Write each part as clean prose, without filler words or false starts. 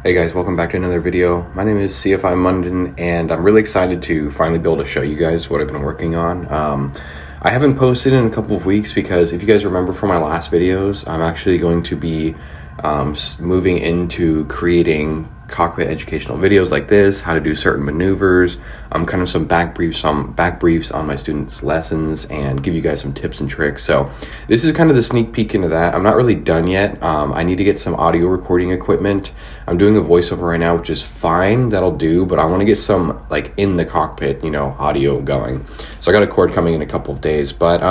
Hey guys, welcome back to another video. My name is CFI Munden, and I'm really excited to finally be able to show you guys what I've been working on. I haven't posted in a couple of weeks because if you guys remember from my last videos, I'm actually going to be moving into creating cockpit educational videos like this, how to do certain maneuvers, kind of some back briefs on my students' lessons, and give you guys some tips and tricks. So this is kind of the sneak peek into that. I'm not really done yet. I need to get some audio recording equipment. I'm doing a voiceover right now, which is fine, that'll do, but I want to get some like in the cockpit, audio going. So I got a cord coming in a couple of days, but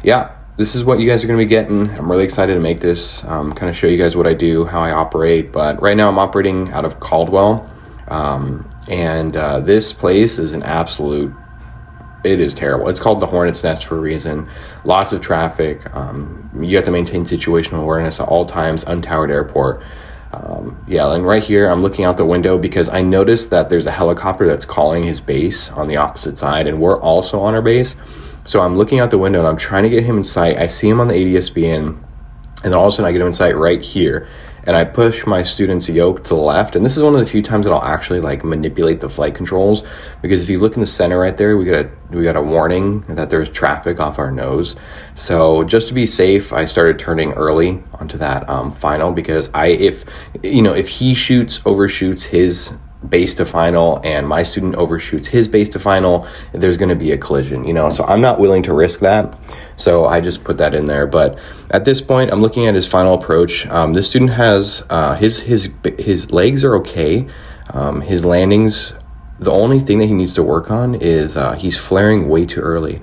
yeah. This is what you guys are going to be getting. I'm really excited to make this, kind of show you guys what I do, how I operate. But right now I'm operating out of Caldwell, and this place is it is terrible. It's called the Hornets nest for a reason. Lots of traffic. You have to maintain situational awareness at all times, untowered airport. And right here I'm looking out the window because I noticed that there's a helicopter that's calling his base on the opposite side, and we're also on our base. So I'm looking out the window and I'm trying to get him in sight. I see him on the ADSBN, and then all of a sudden I get him in sight right here. And I push my student's yoke to the left. And this is one of the few times that I'll actually like manipulate the flight controls, because if you look in the center right there, we got a warning that there's traffic off our nose. So just to be safe, I started turning early onto that final, because if he overshoots his base to final and my student overshoots his base to final, there's going to be a collision, so I'm not willing to risk that. So I just put that in there. But at this point I'm looking at his final approach. This student has his legs are okay. His landings, the only thing that he needs to work on is he's flaring way too early.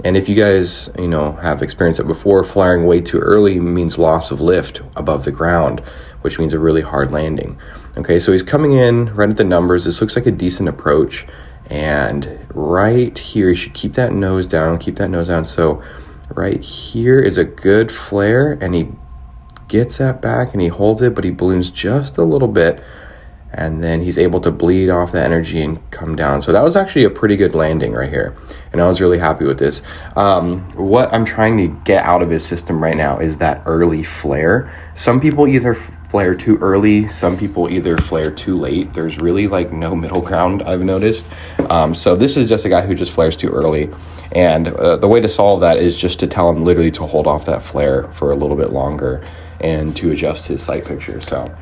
And if you guys have experienced it before, flaring way too early means loss of lift above the ground, which means a really hard landing. Okay, so he's coming in right at the numbers. This looks like a decent approach. And right here, you should keep that nose down, So right here is a good flare, and he gets that back and he holds it, but he balloons just a little bit. And then he's able to bleed off the energy and come down. So that was actually a pretty good landing right here. And I was really happy with this. What I'm trying to get out of his system right now is that early flare. Some people either flare too early, some people either flare too late. There's really like no middle ground, I've noticed. So this is just a guy who just flares too early. And the way to solve that is just to tell him literally to hold off that flare for a little bit longer and to adjust his sight picture. So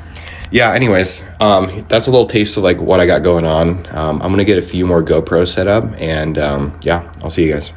yeah, anyways, that's a little taste of like what I got going on. I'm going to get a few more GoPros set up, and I'll see you guys.